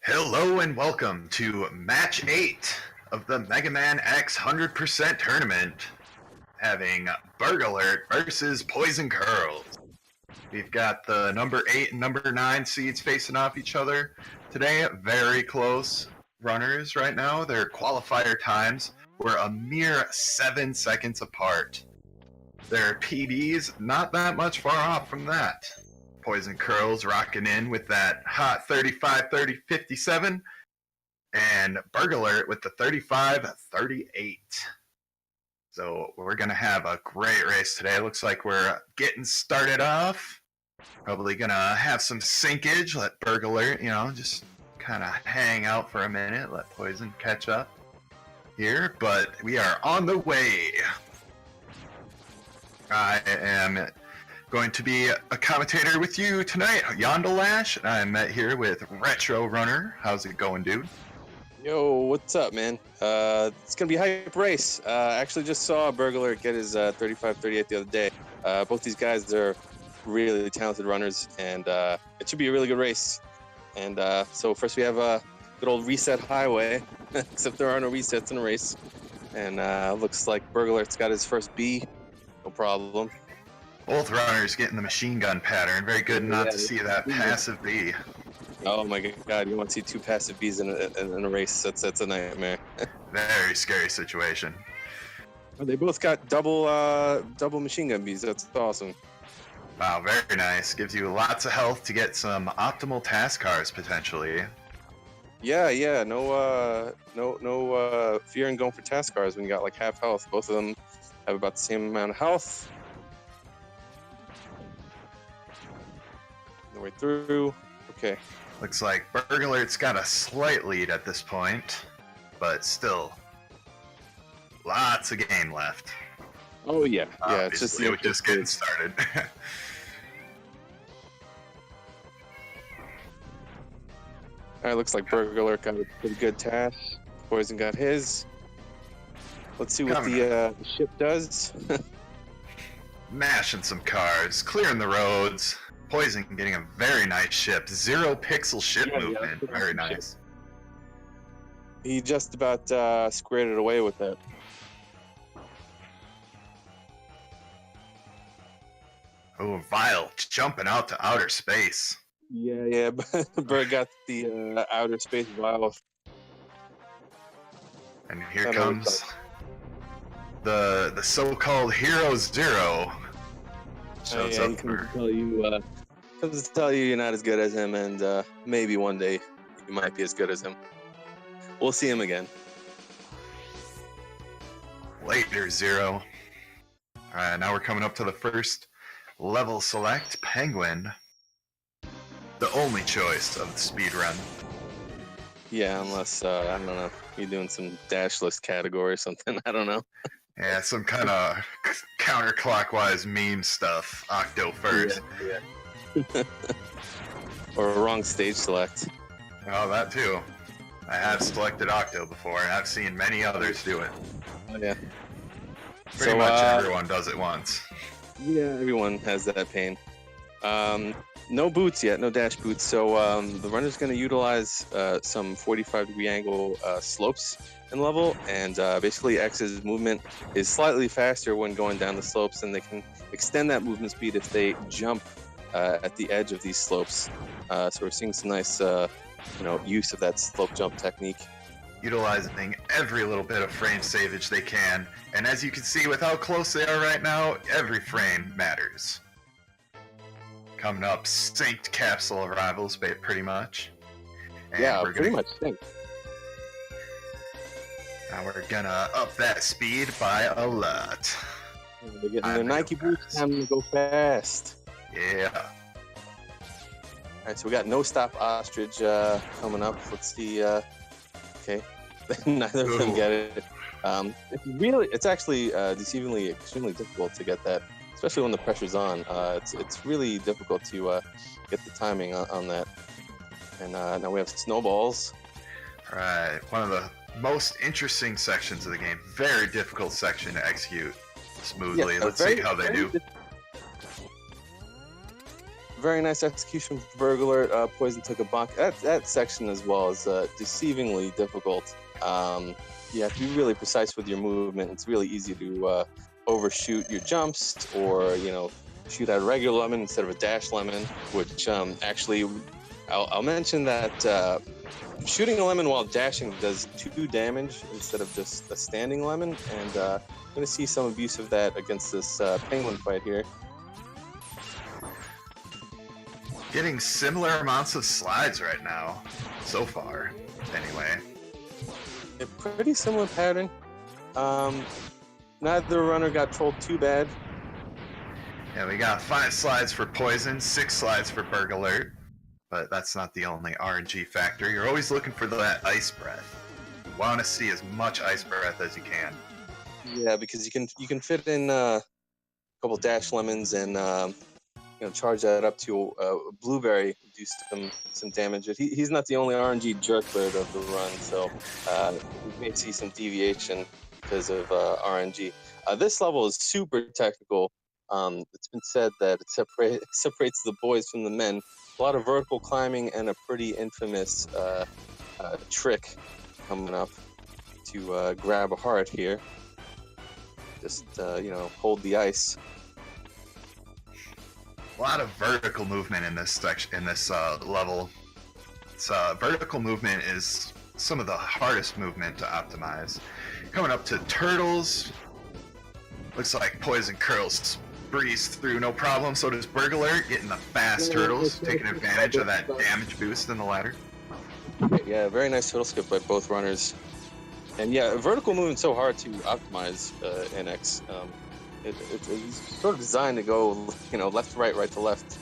Hello and welcome to Match 8 of the Mega Man X 100% tournament, having BurgAlert versus poisoncurls. We've got the number 8 and number 9 seeds facing off each other today. Very close runners right now. Their qualifier times were a mere 7 seconds apart. Their PBs not that much far off from that. poisoncurls rocking in with that hot 35-30-57, and BurgAlert with the 35-38. So we're going to have a great race today. Looks like we're getting started off. Probably going to have some sinkage. Let BurgAlert, just kind of hang out for a minute. Let Poison catch up here. But we are on the way. I am going to be a commentator with you tonight, Yondalash, and I'm met here with Retro Runner. How's it going, dude? Yo, what's up, man? It's gonna be a hype race. Actually just saw BurgAlert get his 35-38 the other day. Both these guys are really talented runners, and it should be a really good race. And so first we have a good old reset highway, except there are no resets in a race. And looks like BurgAlert's got his first B, no problem. Both runners getting the machine gun pattern. Very good not to see that passive B. Oh my god, you want to see two passive Bs in a race? That's a nightmare. Very scary situation. They both got double machine gun Bs. That's awesome. Wow, very nice. Gives you lots of health to get some optimal task cars potentially. Yeah. No fear in going for task cars when you got like half health. Both of them have about the same amount of health. The way through. Okay. Looks like BurgAlert's got a slight lead at this point, but still lots of game left. Oh yeah, Obviously, it's we're just getting started. Alright, looks like BurgAlert got a pretty good task. Poison got his. Let's see what the ship does. Mashing some cars, clearing the roads. Poison getting a very nice ship. 0 pixel ship movement. Very nice. He just about squared it away with it. Oh, Vile jumping out to outer space. Yeah. Burg got the outer space vial. And here comes the so-called Hero Zero. Shows up for... comes to tell you you're not as good as him, and maybe one day you might be as good as him. We'll see him again. Later, Zero. Alright, now we're coming up to the first level select, Penguin. The only choice of the speedrun. Yeah, unless, I don't know, you're doing some dashless category or something, I don't know. Yeah, some kind of counterclockwise meme stuff. Octo first. Yeah. Or a wrong stage select. Oh, that too. I have selected Octo before, and I've seen many others do it. Oh, yeah. Pretty much everyone does it once. Yeah, everyone has that pain. No boots yet, no dash boots, so the runner's going to utilize some 45-degree angle slopes in level, and basically X's movement is slightly faster when going down the slopes, and they can extend that movement speed if they jump at the edge of these slopes. So we're seeing some nice use of that slope jump technique. Utilizing every little bit of frame savage they can, and as you can see with how close they are right now, every frame matters. Coming up, synced capsule arrivals, pretty much. And yeah, pretty much synced. Now we're gonna up that speed by a lot. They're getting their Nike boots, time to go fast. Yeah. Alright, so we got No Stop Ostrich coming up. Let's see. Okay, neither of them get it. It's actually deceivingly extremely difficult to get that, especially when the pressure's on. It's really difficult to get the timing on that. And now we have snowballs. Right, one of the most interesting sections of the game. Very difficult section to execute smoothly. Yeah, Let's see how they do. very nice execution for BurgAlert. Poison took a bonk. That section as well is deceivingly difficult. You have to be really precise with your movement. It's really easy to overshoot your jumps, or shoot at a regular lemon instead of a dash lemon. Which actually, I'll mention that shooting a lemon while dashing does 2 damage instead of just a standing lemon, and I'm going to see some abuse of that against this penguin fight here. Getting similar amounts of slides right now, so far, anyway. A pretty similar pattern. Neither runner got trolled too bad. Yeah, we got 5 slides for Poison, 6 slides for BurgAlert, but that's not the only RNG factor. You're always looking for that ice breath. You want to see as much ice breath as you can. Yeah, because you can fit in a couple dash lemons and charge that up to a blueberry, do some damage. He's not the only RNG jerkbird of the run, so we may see some deviation because of RNG. This level is super technical. It's been said that it separates the boys from the men. A lot of vertical climbing and a pretty infamous trick coming up to grab a heart here. Just hold the ice. A lot of vertical movement in this section, in this level. Vertical movement is some of the hardest movement to optimize. Coming up to turtles, looks like poisoncurls breeze through no problem. So does BurgAlert, getting the fast turtles, taking advantage of that damage boost in the ladder. Yeah, very nice turtle skip by both runners. And yeah, vertical movement's so hard to optimize NX. It's sort of designed to go, left to right, right to left,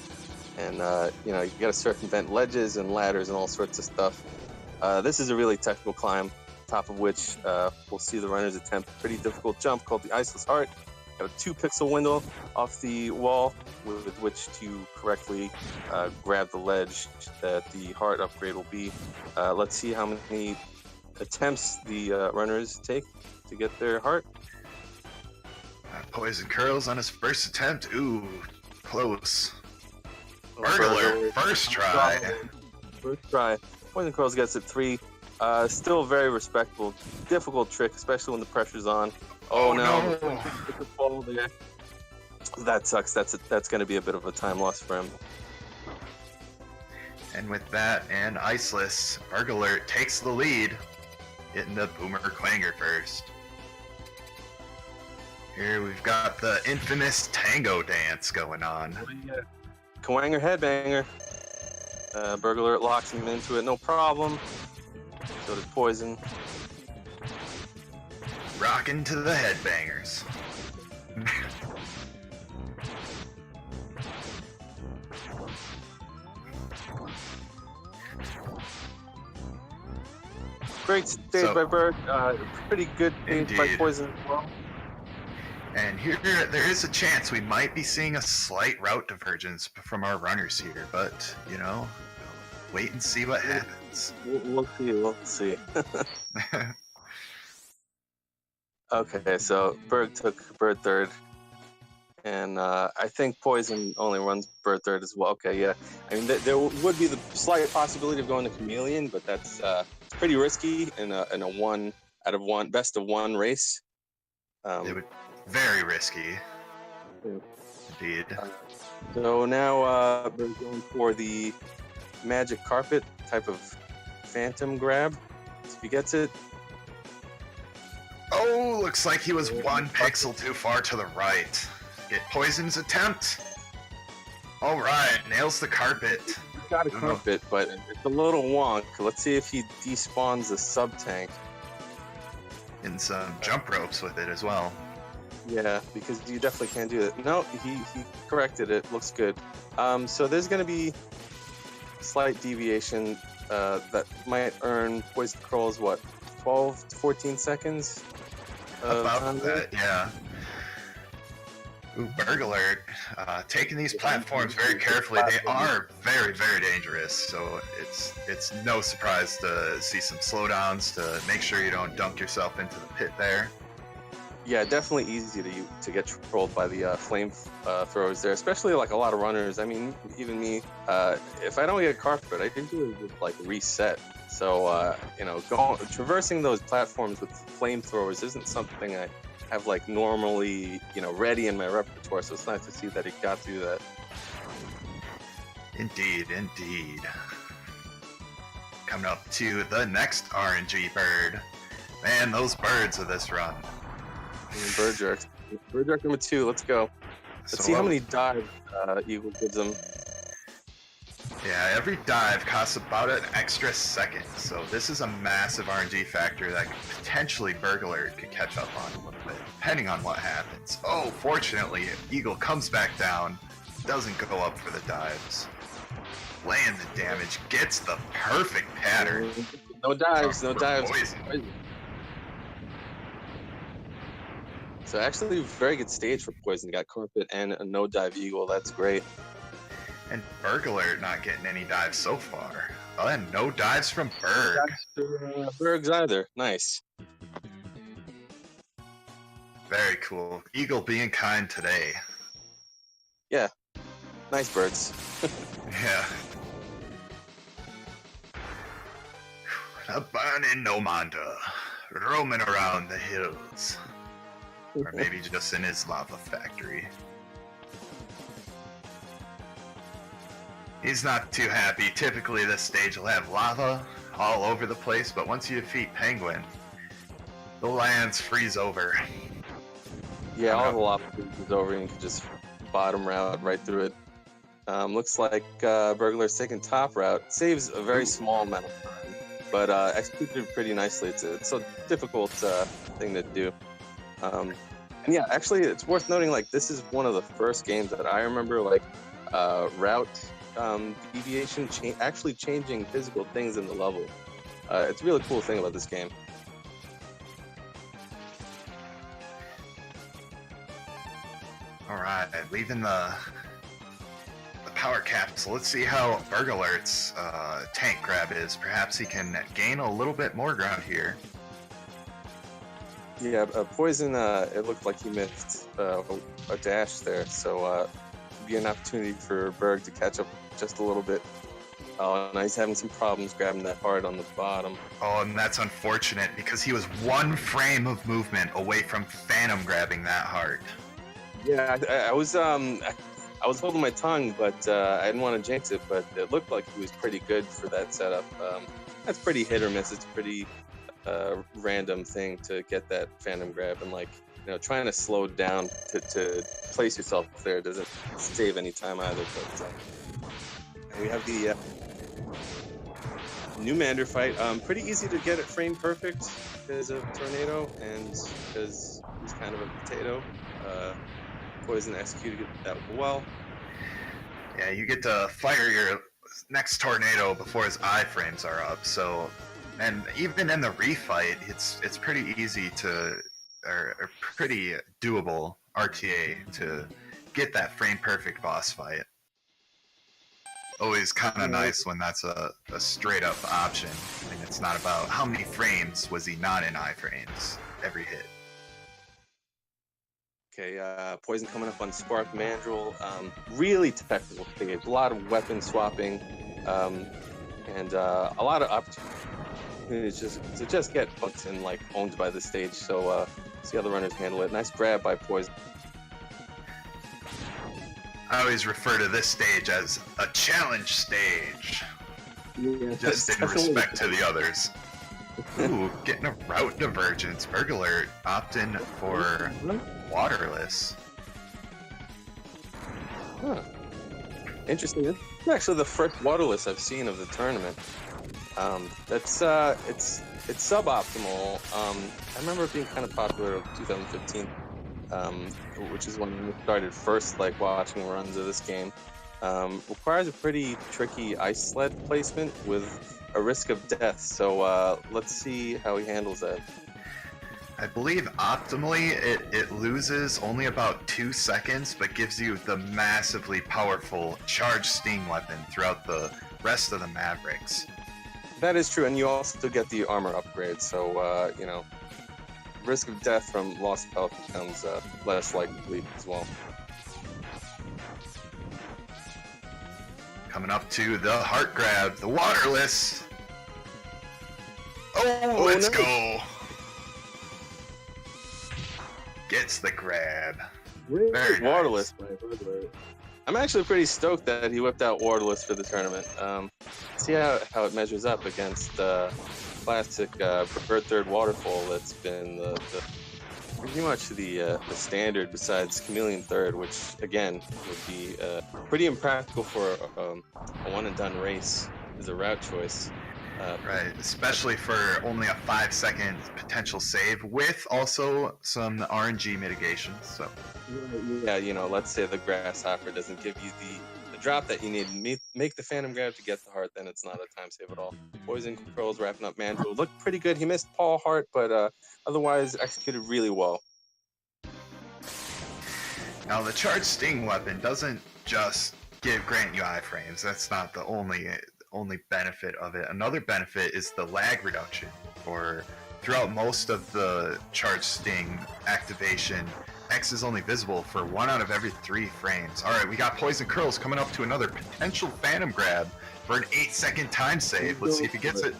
and you got to circumvent ledges and ladders and all sorts of stuff. This is a really technical climb, top of which we'll see the runners attempt a pretty difficult jump called the Iceless Heart. Got a 2-pixel window off the wall with which to correctly grab the ledge that the heart upgrade will be. Let's see how many attempts the runners take to get their heart. Poisoncurls on his first attempt. Ooh, close. BurgAlert, first try. First try. Poisoncurls gets it 3. Still very respectable. Difficult trick, especially when the pressure's on. Oh no! It's a fall there. That sucks. That's going to be a bit of a time loss for him. And with that and Iceless, BurgAlert takes the lead, getting the Boomer Quanger first. Here we've got the infamous tango dance going on. Quanger headbanger. BurgAlert locks him into it, no problem. So does Poison. Rocking to the headbangers. Great stage by Berg. Pretty good stage by Poison as well. And here, there is a chance we might be seeing a slight route divergence from our runners here, but, wait and see what happens. We'll see. Okay, so Berg took Bird third, and I think Poison only runs Bird third as well. Okay, yeah. I mean, there would be the slight possibility of going to Chameleon, but that's pretty risky in a 1 out of 1 best of 1 race. It would very risky. Indeed. So now we're going for the magic carpet type of phantom grab. If he gets it. Oh, looks like he was 1 pixel too far to the right. Get Poison's attempt. All right, nails the carpet. He's got a carpet, but it's a little wonk. Let's see if he despawns a sub tank. And some jump ropes with it as well. Yeah, because you definitely can't do it. No, he corrected it. Looks good. So there's going to be slight deviation that might earn poisoncurls, what, 12 to 14 seconds? About that, yeah. Ooh, BurgAlert, taking these platforms very carefully. They are very, very dangerous, so it's no surprise to see some slowdowns to make sure you don't dunk yourself into the pit there. Yeah, definitely easy to get trolled by the flame throwers there, especially like a lot of runners. I mean, even me, if I don't get carpet, I usually just like reset. So you know, traversing those platforms with flamethrowers isn't something I have like normally, you know, ready in my repertoire. So it's nice to see that he got through that. Indeed, indeed. Coming up to the next RNG bird. Man, those birds of this run. Bird jerk number 2. Let's go. Let's see how many dives Eagle gives him. Yeah, every dive costs about an extra second, so this is a massive RNG factor that potentially BurgAlert could catch up on a little bit, depending on what happens. Oh, fortunately, Eagle comes back down, doesn't go up for the dives. Laying the damage, gets the perfect pattern. No dives, no dives. Poison. So actually, very good stage for Poison. Got carpet and a no dive Eagle. That's great. And BurgAlert not getting any dives so far. Oh, and no dives from Berg. Berg's either. Nice. Very cool. Eagle being kind today. Yeah. Nice birds. Yeah. A burning Nomanda, roaming around the hills. Or maybe just in his lava factory. He's not too happy. Typically this stage will have lava all over the place, but once you defeat Penguin, the lands freeze over. Yeah, all the lava freezes over and you can just bottom route right through it. Looks like BurgAlert's taking top route. Saves a very small amount of time, but executed pretty nicely. It's a difficult thing to do. And yeah, actually, it's worth noting, like, this is one of the first games that I remember, like, route deviation actually changing physical things in the level. It's a really cool thing about this game. Alright, leaving the power capsule. Let's see how BurgAlert's tank grab is. Perhaps he can gain a little bit more ground here. Yeah, Poison, it looked like he missed a dash there, so it'd be an opportunity for Berg to catch up just a little bit. Oh, and he's having some problems grabbing that hard on the bottom. Oh, and that's unfortunate because he was one frame of movement away from Phantom grabbing that hard. Yeah, I was holding my tongue, but I didn't want to jinx it. But it looked like he was pretty good for that setup. That's pretty hit or miss. It's a pretty random thing to get that Phantom grab, and like, you know, trying to slow down to place yourself there doesn't save any time either. But and we have the new Mander fight. Pretty easy to get it frame perfect because of Tornado and because he's kind of a potato. Poison executed that well. Yeah, you get to fire your next tornado before his iframes are up, so, and even in the refight, it's pretty easy to, or pretty doable RTA to get that frame perfect boss fight. Always kind of nice when that's a straight up option, and it's not about how many frames was he not in iframes every hit. Okay, Poison coming up on Spark Mandrill. Really technical stage. A lot of weapon swapping, and a lot of opportunities to just get hooked and like owned by the stage. So see how the runners handle it. Nice grab by Poison. I always refer to this stage as a challenge stage, just in respect to the others. Ooh, getting a route divergence. BurgAlert opting for waterless. Huh. Interesting. It's actually the first waterless I've seen of the tournament. That's it's suboptimal. I remember it being kind of popular in 2015, which is when we started first like watching runs of this game. Requires a pretty tricky ice sled placement with a risk of death. So let's see how he handles that. I believe optimally it loses only about 2 seconds, but gives you the massively powerful charged steam weapon throughout the rest of the Mavericks. That is true, and you also get the armor upgrade, so you know, risk of death from lost health becomes less likely as well. Coming up to the heart grab, the waterless. Oh, let's go. Gets the grab. Very waterless. Nice. I'm actually pretty stoked that he whipped out waterless for the tournament. See how it measures up against classic preferred third waterfall that's been pretty much the standard besides chameleon third, which again would be pretty impractical for a one and done race as a route choice. Right, especially for only a 5-second potential save with also some RNG mitigations. So yeah, you know, let's say the grasshopper doesn't give you the drop that you need. Make the phantom grab to get the heart, then it's not a time save at all. poisoncurls wrapping up Mandrill looked pretty good. He missed Paul Hart, but otherwise executed really well. Now the charged sting weapon doesn't just grant you iframes. That's not the only benefit of it. Another benefit is the lag reduction. For throughout most of the charged sting activation, X is only visible for 1 out of every 3 frames. All right, we got poisoncurls coming up to another potential phantom grab for an 8-second time save. Let's see if he gets it.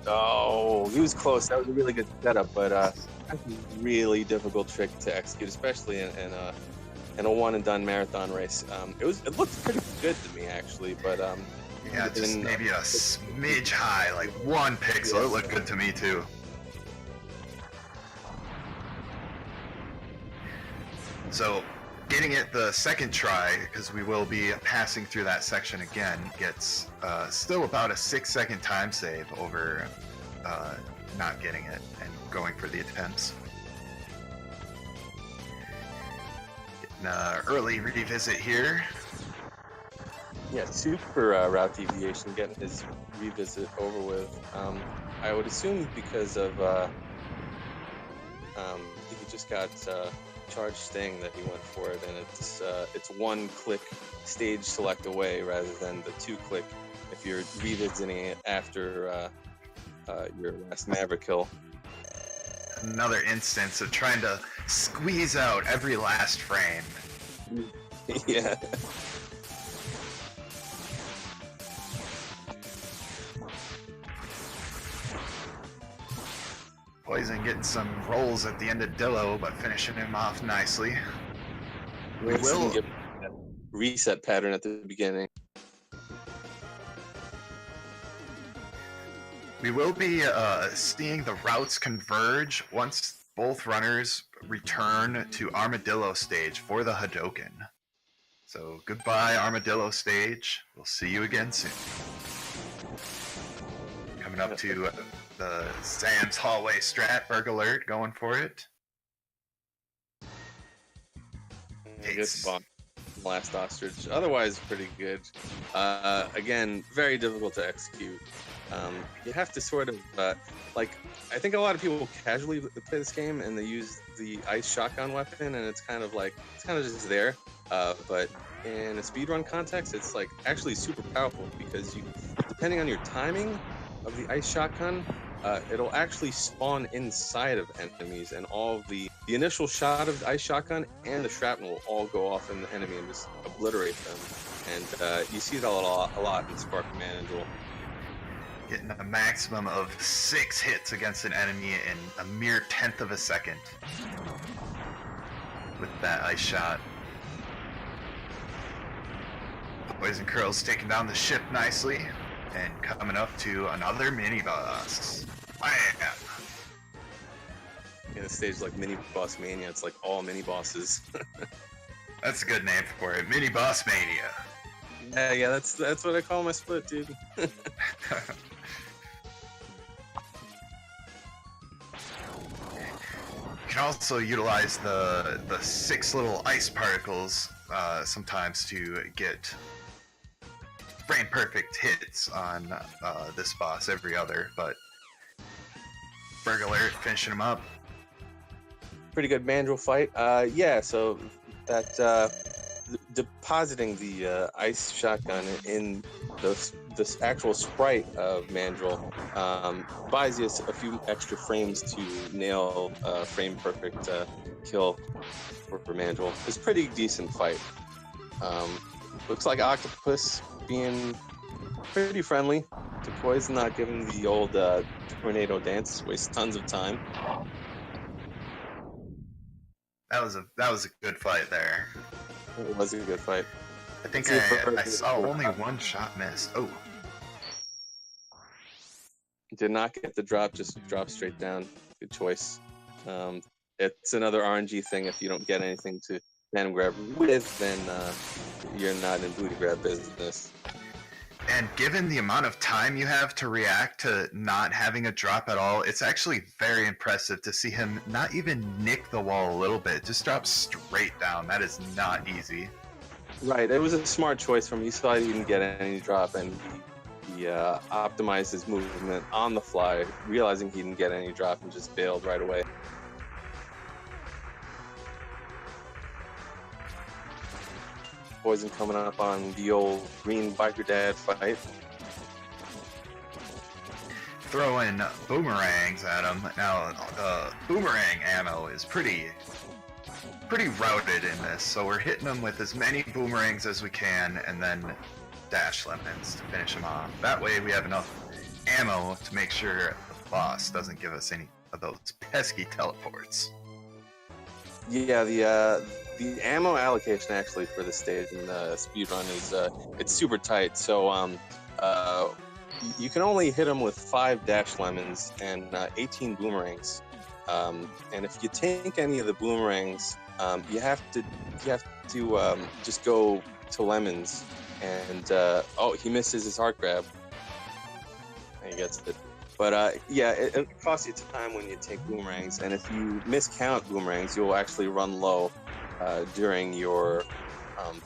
Oh, he was close. That was a really good setup, but that's a really difficult trick to execute, especially in a one and done marathon race. It looked pretty good to me actually, but yeah, just maybe a smidge high, like 1 pixel. It looked good to me too. So getting it the second try, because we will be passing through that section again, gets still about a 6-second time save over not getting it and going for the attempts. Getting an early revisit here. Yeah, super route deviation, getting his revisit over with. I would assume because of he just got charged sting that he went for it, and it's 1-click stage select away rather than the 2-click if you're revisiting it after your last Maverick kill. Another instance of trying to squeeze out every last frame. Yeah. Poison getting some rolls at the end of Dillo, but finishing him off nicely. We will get that reset pattern at the beginning. We will be seeing the routes converge once both runners return to Armadillo stage for the Hadoken. So goodbye, Armadillo stage. We'll see you again soon. Coming up to the Sam's hallway strat, BurgAlert going for it. Good spot. Last ostrich. Otherwise, pretty good. Again, very difficult to execute. You have to sort of I think a lot of people casually play this game and they use the ice shotgun weapon, and it's kind of just there. But in a speedrun context, it's like actually super powerful because depending on your timing of the ice shotgun, it'll actually spawn inside of enemies, and all of the initial shot of the ice shotgun and the shrapnel will all go off in the enemy and just obliterate them. And you see that a lot in Spark Mandrill. Getting a maximum of 6 hits against an enemy in a mere 1/10 of a second with that ice shot. poisoncurls taking down the ship nicely and coming up to another mini boss. Bam! Yeah, this stage is like mini boss mania. It's like all mini bosses. That's a good name for it. Mini boss mania. Yeah, that's what I call my split, dude. You can also utilize the 6 little ice particles sometimes to get frame perfect hits on this boss every other, but BurgAlert finishing him up. Pretty good Mandrill fight. Yeah, so that depositing the ice shotgun in this actual sprite of Mandrill buys you a few extra frames to nail a frame perfect kill for Mandrill. It's a pretty decent fight. Looks like Octopus being pretty friendly to Poison, not giving the old tornado dance, waste tons of time. That was a good fight there. It was a good fight. I think I saw only one shot missed. Oh. Did not get the drop, just drop straight down. Good choice. It's another RNG thing. If you don't get anything to random grab with, then you're not in booty grab business. And given the amount of time you have to react to not having a drop at all, it's actually very impressive to see him not even nick the wall a little bit, just drop straight down. That is not easy. Right, it was a smart choice from him. He saw he didn't get any drop, and he optimized his movement on the fly, realizing he didn't get any drop, and just bailed right away. Poison coming up on the old green biker dad fight. Throwing boomerangs at him. Now, the boomerang ammo is pretty routed in this, so we're hitting him with as many boomerangs as we can, and then dash lemons to finish him off. That way we have enough ammo to make sure the boss doesn't give us any of those pesky teleports. Yeah, the ammo allocation actually for this stage in the speedrun is it's super tight. So you can only hit them with 5 dash lemons and 18 boomerangs. And if you tank any of the boomerangs, you have to just go to lemons. And oh, he misses his heart grab. And he gets it. But yeah, it costs you time when you take boomerangs, and if you miscount boomerangs, you'll actually run low during your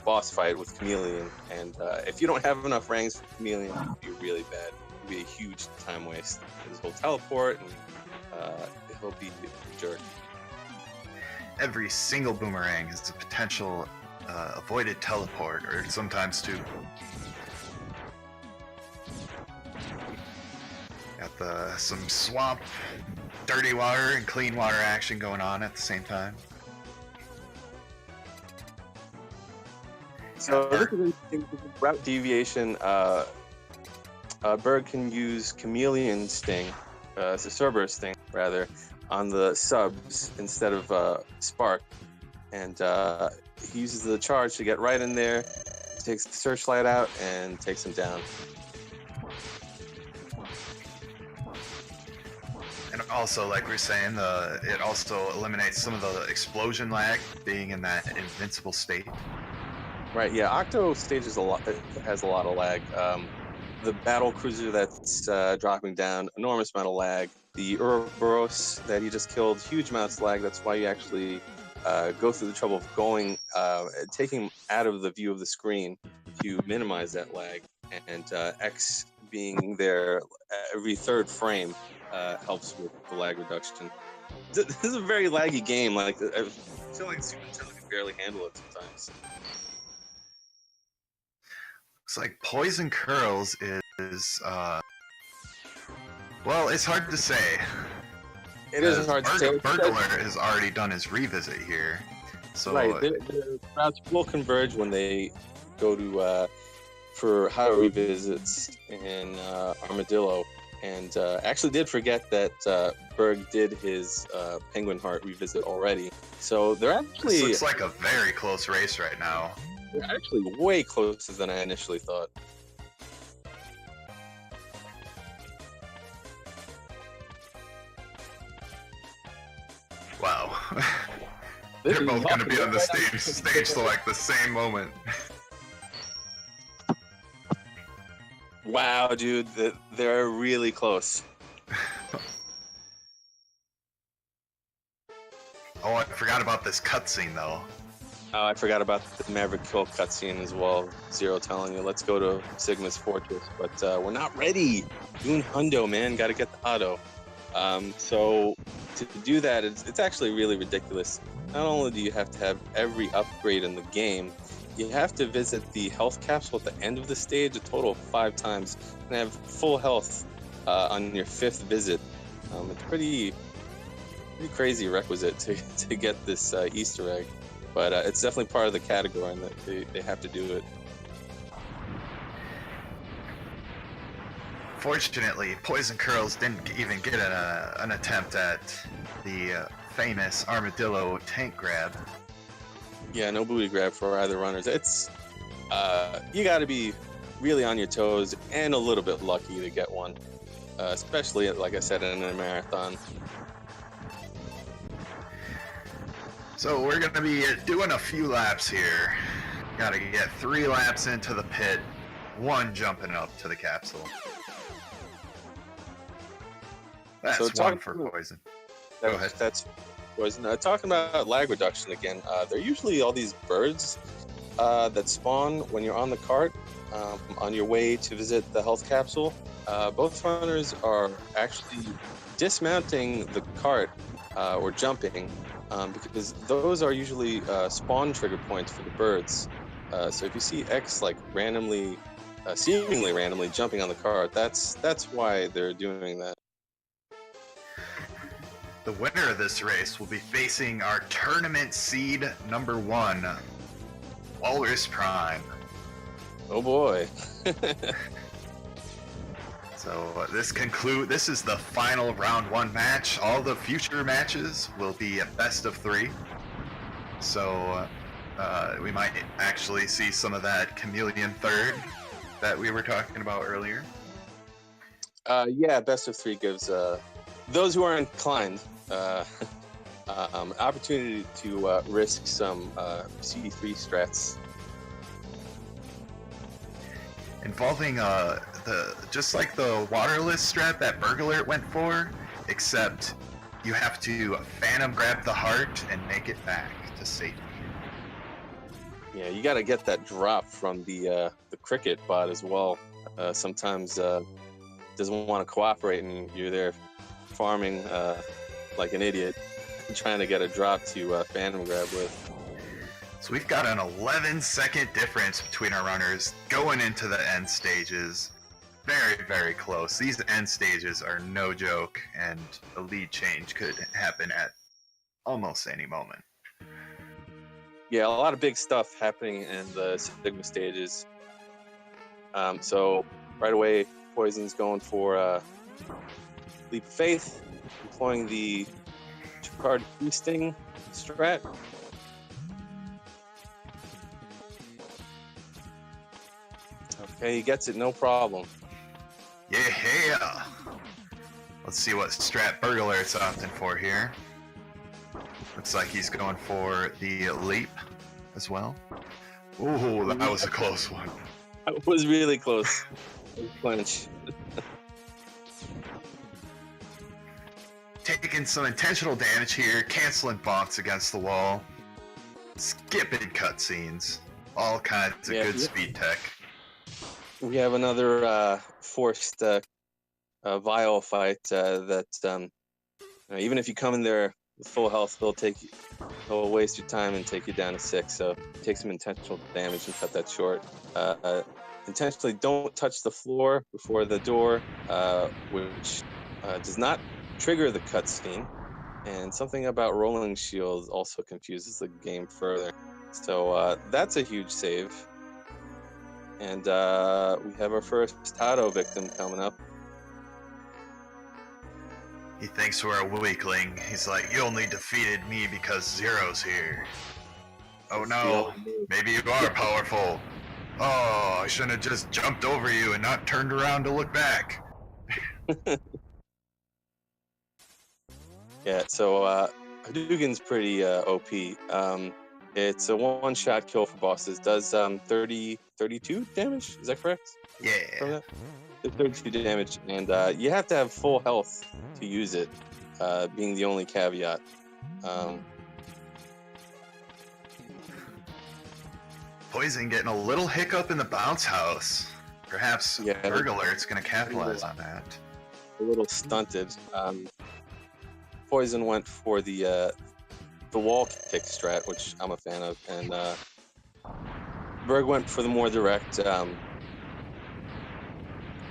boss fight with Chameleon. And if you don't have enough rangs for Chameleon, it'll be really bad. It'll be a huge time waste. He'll teleport, and he'll be a jerk. Every single boomerang is a potential avoided teleport, or sometimes 2. Got some swamp, dirty water, and clean water action going on at the same time. So this is interesting. Route deviation. Berg can use Chameleon Sting, Cerberus Sting rather, on the subs instead of Spark, and he uses the charge to get right in there, takes the searchlight out, and takes him down. And also, like we were saying, it also eliminates some of the explosion lag, being in that invincible state. Right, yeah, Octo stage has a lot of lag. The battle cruiser that's dropping down, enormous amount of lag. The Ouroboros that he just killed, huge amounts of lag. That's why you actually go through the trouble of taking him out of the view of the screen to minimize that lag. And X being there every 3rd frame helps with the lag reduction. This is a very laggy game. Like, I feel like Super Nintendo can barely handle it sometimes. Looks like poisoncurls is well, it's hard to say. It is hard to say. BurgAlert has already done his revisit here, so right. The routes will converge when they go to for highway revisits in Armadillo, and actually did forget that Berg did his Penguin Heart revisit already. So they're actually. This looks like a very close race right now. They're actually way closer than I initially thought. Wow. They're both going to be on the stage to like the same moment. Wow, dude, they're really close. Oh, I forgot about this cutscene though. Oh, I forgot about the Maverick Kill cutscene as well. Zero telling you, let's go to Sigma's Fortress, but we're not ready. Doing hundo, man, gotta get the auto. So to do that, it's actually really ridiculous. Not only do you have to have every upgrade in the game, you have to visit the health capsule at the end of the stage a total of 5 times and have full health on your 5th visit. It's pretty crazy requisite to get this Easter egg, but it's definitely part of the category and that they have to do it. Fortunately, poisoncurls didn't even get an attempt at the famous armadillo tank grab. Yeah, no booty grab for either runners. It's you got to be really on your toes and a little bit lucky to get one, especially like I said in a marathon. So we're gonna be doing a few laps here. Gotta get 3 laps into the pit, 1 jumping up to the capsule. That's So 1 for poison. Go ahead. That's poison. Talking about lag reduction again. There are usually all these birds that spawn when you're on the cart on your way to visit the health capsule. Both runners are actually dismounting the cart or jumping because those are usually spawn trigger points for the birds. So if you see X like randomly, seemingly randomly jumping on the cart, that's why they're doing that. The winner of this race will be facing our tournament seed number 1, Walrus Prime. Oh boy. So this is the final round 1 match. All the future matches will be a best of 3. So we might actually see some of that chameleon third that we were talking about earlier. Yeah, best of 3 gives those who are inclined opportunity to risk some C3 strats. Involving just like the waterless strat that BurgAlert went for, except you have to phantom grab the heart and make it back to safety. Yeah, you got to get that drop from the cricket bot as well. Sometimes doesn't want to cooperate, and you're there farming like an idiot, trying to get a drop to phantom grab with. So we've got an 11-second difference between our runners going into the end stages. Very, very close. These end stages are no joke, and a lead change could happen at almost any moment. Yeah, a lot of big stuff happening in the Sigma stages. So right away, Poison's going for Leap of Faith, employing the 2-card feasting strat. Okay, he gets it, no problem. Yeah! Let's see what strat BurgAlert's opting for here. Looks like he's going for the leap as well. Ooh, that was a close one. That was really close. Clinch. Taking some intentional damage here, canceling bonks against the wall, skipping cutscenes, all kinds of good speed tech. We have another forced vial fight that even if you come in there with full health, they'll waste your time and take you down to 6. So take some intentional damage and cut that short. Intentionally don't touch the floor before the door, which does not trigger the cutscene. And something about rolling shields also confuses the game further. So that's a huge save. And we have our first auto victim coming up. He thinks we're a weakling. He's like, you only defeated me because Zero's here. Oh no, maybe you are powerful. Oh, I shouldn't have just jumped over you and not turned around to look back. Yeah, so Hadouken's pretty OP. It's a one-shot kill for bosses. Does 32 damage? Is that correct? Yeah. 32 damage, and you have to have full health to use it, being the only caveat. Poison getting a little hiccup in the bounce house. Perhaps BurgAlert's going to capitalize on that. A little stunted. Poison went for the wall kick strat, which I'm a fan of, and Berg went for the more direct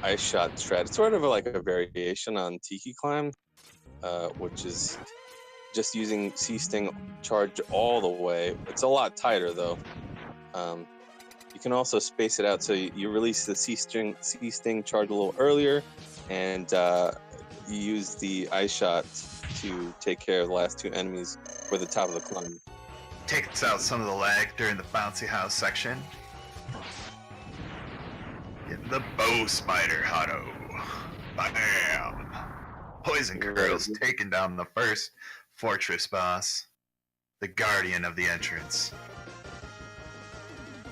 ice shot strat. It's sort of like a variation on Tiki Climb, which is just using Sea Sting charge all the way. It's a lot tighter though. You can also space it out so you release the Sea Sting charge a little earlier, and you use the ice shot to take care of the last 2 enemies for the top of the climb. Takes out some of the lag during the bouncy house section. Getting the bow spider, Hotto. Bam! Poison Curls taking down the first fortress boss, the guardian of the entrance.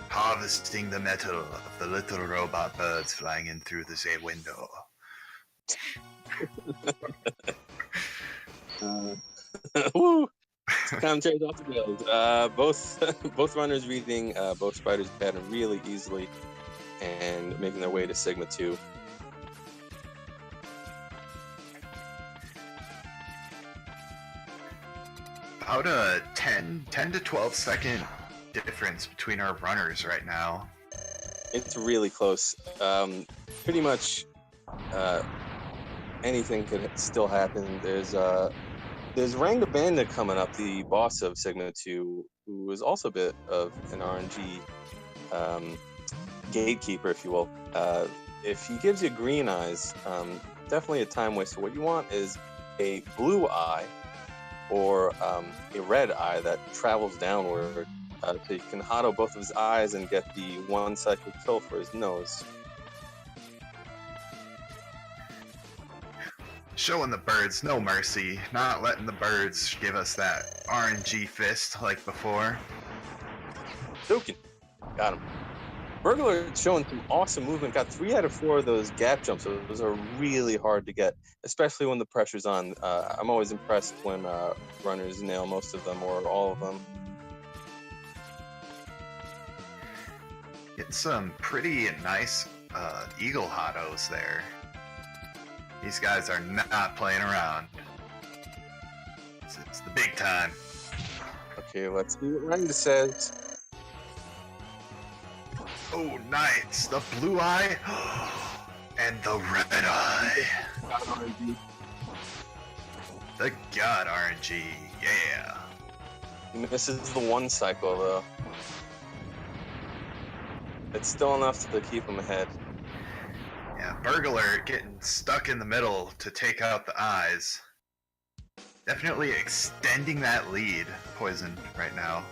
Harvesting the metal of the little robot birds flying in through the same window. Woo! Commentators off the rails. Both runners reading both spiders pattern really easily and making their way to Sigma 2. About a 10 to 12 second difference between our runners right now. It's really close. Pretty much anything could still happen. There's Ranga Bandit coming up, the boss of Sigma 2, who is also a bit of an RNG gatekeeper, if you will. If he gives you green eyes, definitely a time waster. What you want is a blue eye or a red eye that travels downward, so you can Hotto both of his eyes and get the 1 cycle kill for his nose. Showing the birds no mercy, not letting the birds give us that RNG fist like before. Dukin, got him. BurgAlert showing some awesome movement. Got 3 out of 4 of those gap jumps. So those are really hard to get, especially when the pressure's on. I'm always impressed when runners nail most of them or all of them. Getting some pretty nice eagle Hottos there. These guys are not playing around. It's the big time. Okay, let's see what Ranga says. Oh, nice. The blue eye and the red eye. The God RNG, yeah. He misses the 1 cycle though. It's still enough to keep him ahead. Yeah, BurgAlert getting stuck in the middle to take out the eyes. Definitely extending that lead, Poison, right now.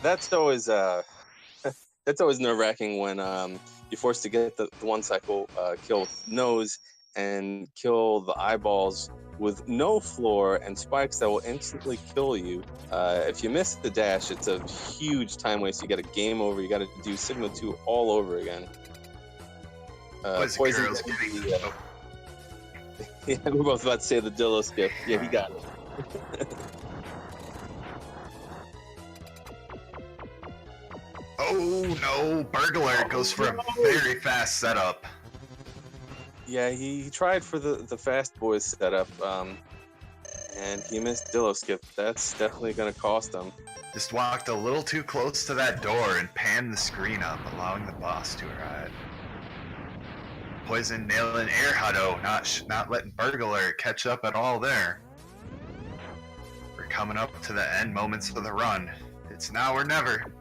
That's always nerve-wracking when you're forced to get the 1 cycle kill with nose and kill the eyeballs with no floor and spikes that will instantly kill you. If you miss the dash, it's a huge time waste. You got a game over. You got to do Sigma 2 all over again. Poison Curls getting Yeah, we're both about to say the Dillo skip. Yeah, he got it. Oh no, BurgAlert goes for a very fast setup. Yeah, he tried for the fast boys setup, and he missed Dillo skip. That's definitely going to cost him. Just walked a little too close to that door and panned the screen up, allowing the boss to arrive. Poison nailing air Hotto, not letting BurgAlert catch up at all there. We're coming up to the end moments of the run. It's now or never.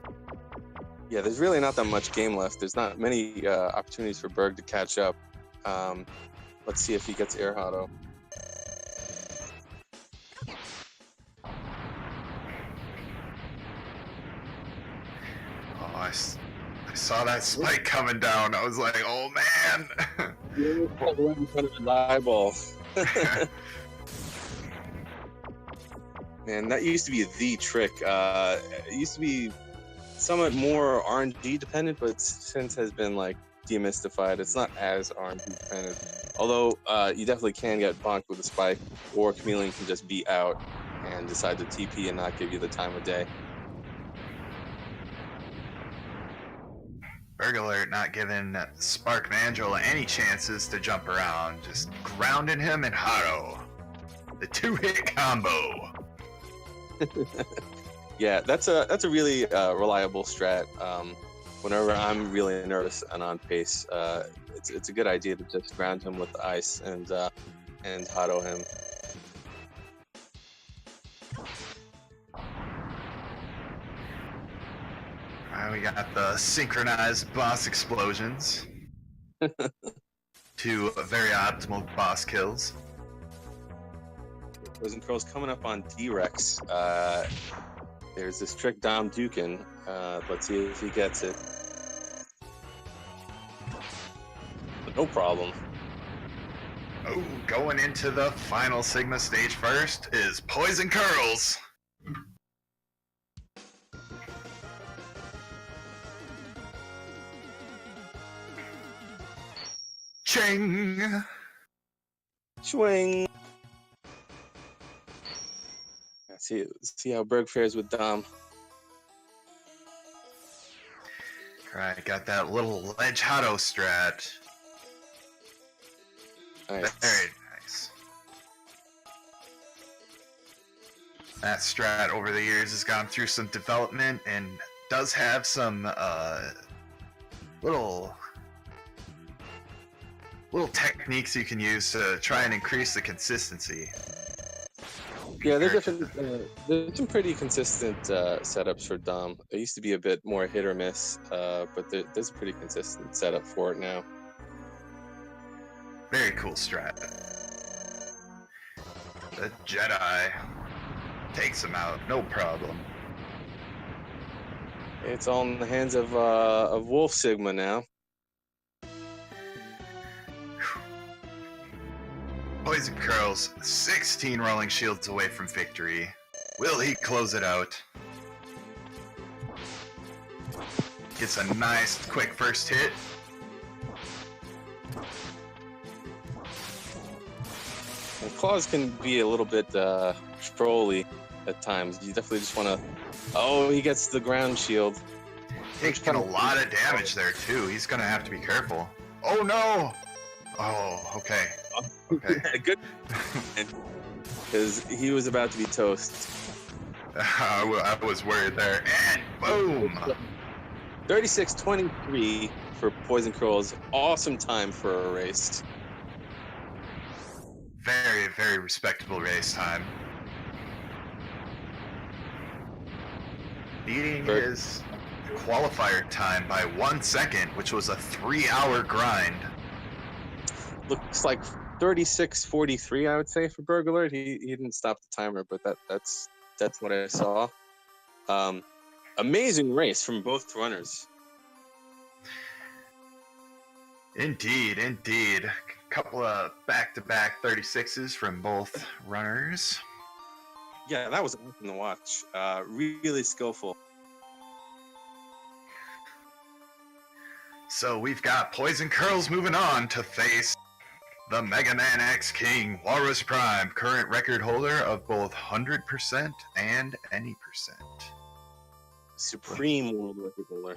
Yeah, there's really not that much game left. There's not many opportunities for Berg to catch up. Let's see if he gets air Hotto. Oh, I saw that spike coming down. I was like, oh man. Right in front of his eyeball. Man, that used to be the trick. It used to be somewhat more RNG dependent, but since has been like demystified. It's not as RNG dependent. Although you definitely can get bonked with a spike, or Chameleon can just be out and decide to TP and not give you the time of day. BurgAlert not giving Spark Mandrill any chances to jump around, just grounding him and Hotto. The 2-hit combo. Yeah, that's a really reliable strat. Whenever I'm really nervous and on pace, it's a good idea to just ground him with the ice and hotto him. We got the synchronized boss explosions. Two very optimal boss kills. Poisoncurls coming up on D-Rex. There's this trick Dom Dukin. Let's see if he gets it. No problem. Oh, going into the final Sigma stage first is Poisoncurls. Ching! Swing. Let's see how Berg fares with Dom. Alright, got that little ledge hotto strat. Nice. Very nice. That strat over the years has gone through some development and does have some little techniques you can use to try and increase the consistency. Yeah, there's some pretty consistent setups for Dom. It used to be a bit more hit or miss, but there's a pretty consistent setup for it now. Very cool strat. The Jedi takes him out, no problem. It's all in the hands of Wolf Sigma now. Poisoncurls, 16 rolling shields away from victory. Will he close it out? Gets a nice, quick first hit. And claws can be a little bit trolly at times. You definitely just want to. Oh, he gets the ground shield. Taking a lot of damage there too. He's gonna have to be careful. Oh no! Oh, okay. Okay. Good. Because he was about to be toast. I was worried there. And boom! 36-23 for Poisoncurls. Awesome time for a race. Very, very respectable race time. Beating his qualifier time by 1 second, which was a 3-hour grind. Looks like 36-43, I would say, for BurgAlert. He didn't stop the timer, but that's what I saw. Amazing race from both runners. Indeed, indeed. A couple of back-to-back 36s from both runners. Yeah, that was awesome to watch. Really skillful. So we've got Poisoncurls moving on to face the Mega Man X King, Walrus Prime, current record holder of both 100% and any percent. Supreme world record holder.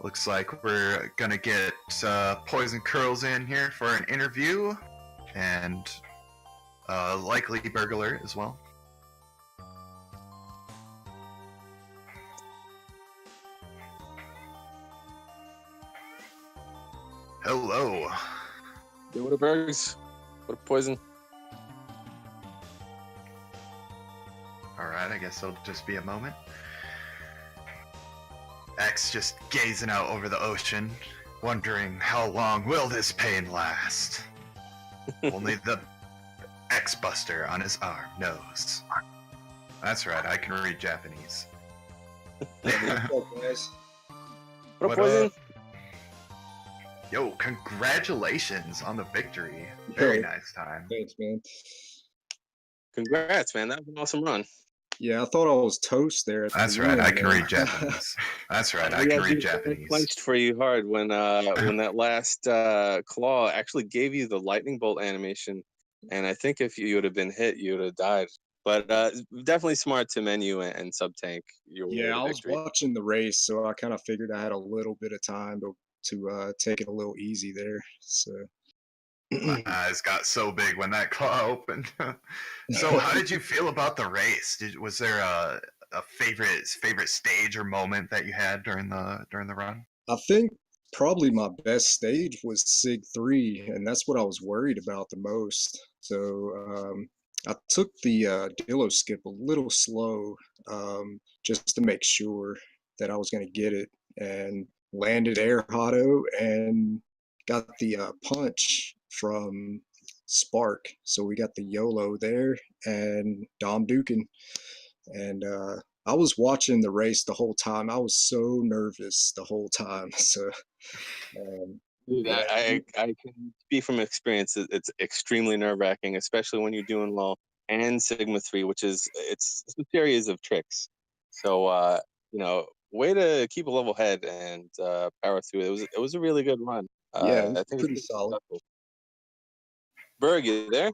Looks like we're gonna get Poisoncurls in here for an interview, and likely BurgAlert as well. Hello. Hey, what a Bergs? What a Poison? Alright, I guess it'll just be a moment. X just gazing out over the ocean, wondering how long will this pain last. Only the X-Buster on his arm knows. That's right, I can read Japanese. What a Poison? Yo, congratulations on the victory. Very nice time. Thanks, man. Congrats, man. That was an awesome run. Yeah, I thought I was toast there. That's right, I can read Japanese. That's right, I can read Japanese. Clenched for you hard when that last claw actually gave you the lightning bolt animation, and I think if you would have been hit, you would have died. But definitely smart to menu and sub tank your way Yeah, to I was victory. watching the race, so I kind of figured I had a little bit of time to take it a little easy there. So My eyes got so big when that claw opened. So how did you feel about the race? Was there a a favorite stage or moment that you had during the run? I think probably my best stage was Sig 3, and that's what I was worried about the most. So I took the Dillo skip a little slow just to make sure that I was going to get it, and landed air hotto and got the punch from Spark. So we got the YOLO there and Dom Dukin. And I was watching the race the whole time. I was so nervous the whole time. So, Dude, yeah, I can speak from experience. It's extremely nerve wracking, especially when you're doing low and Sigma 3, which is it's a series of tricks. So way to keep a level head and power through. It was a really good run. yeah, it I was think it's pretty pretty solid. successful. Berg, you there?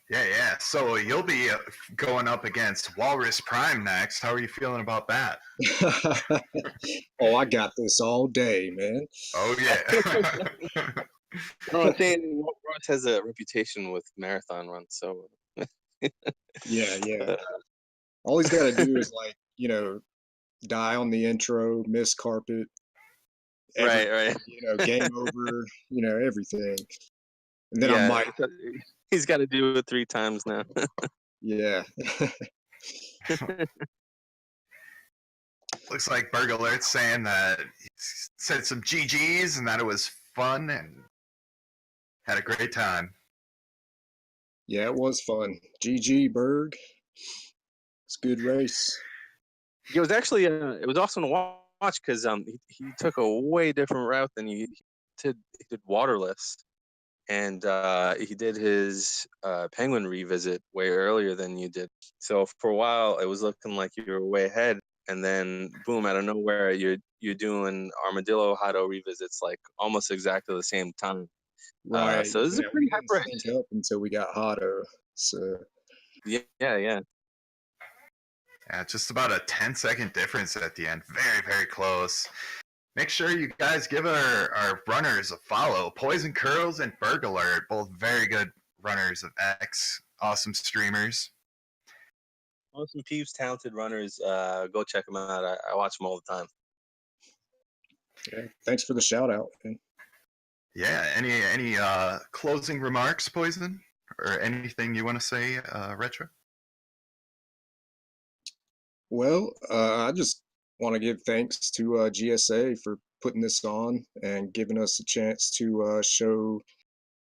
Yeah. So you'll be going up against Walrus Prime next. How are you feeling about that? Oh, I got this all day, man. Oh yeah. No, I'm saying Ross has a reputation with marathon runs, so Yeah. All he's got to do is die on the intro, miss carpet, everything, right. game over, everything. And then I Yeah, might, he's got to do it 3 times now. yeah. Looks like BurgAlert's saying that he said some GGs and that it was fun and had a great time. Yeah, it was fun. GG, Berg. It's a good race. It was actually it was awesome to watch because he took a way different route than he did waterless, and he did his penguin revisit way earlier than you did. So for a while it was looking like you were way ahead, and then boom, out of nowhere you're doing armadillo hado revisits like almost exactly the same time. Right. So this is a Yeah, we pretty didn't hyper. sync up until we got Hotto. So Yeah. Yeah, just about a 10-second difference at the end. Very, very close. Make sure you guys give our runners a follow. poisoncurls and BurgAlert, both very good runners of X. Awesome streamers. Awesome peeps, talented runners. Go check them out. I watch them all the time. yeah, thanks for the shout out, man. Yeah, any closing remarks, Poison? Or anything you want to say, Retro? Well, I just want to give thanks to GSA for putting this on and giving us a chance to show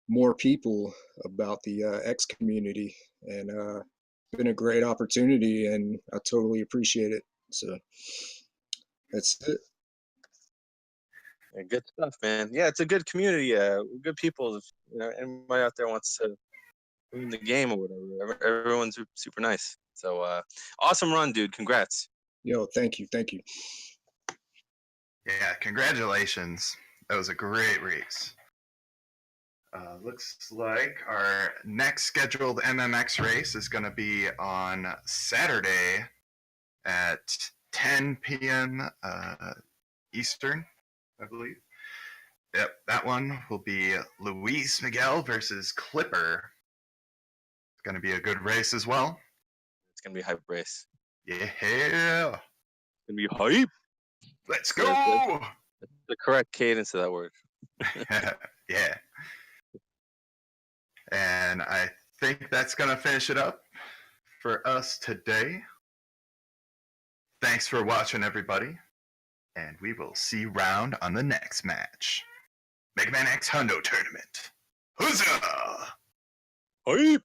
more people about the X community. And it's been a great opportunity, and I totally appreciate it. So that's it. Yeah, good stuff, man. Yeah, it's a good community. Good people. If, anybody out there wants to win the game or whatever, everyone's super nice. So awesome run, dude. Congrats. Yo, thank you. Yeah, congratulations. That was a great race. Looks like our next scheduled MMX race is going to be on Saturday at 10 p.m. Eastern, I believe. Yep, that one will be Luis Miguel versus Clipper. It's going to be a good race as well. It's gonna be a hype race. Yeah. It's gonna be hype. Let's go! The correct cadence of that word. Yeah. And I think that's going to finish it up for us today. Thanks for watching, everybody. And we will see you round on the next match. Mega Man X Hundo Tournament. Huzzah! Hype!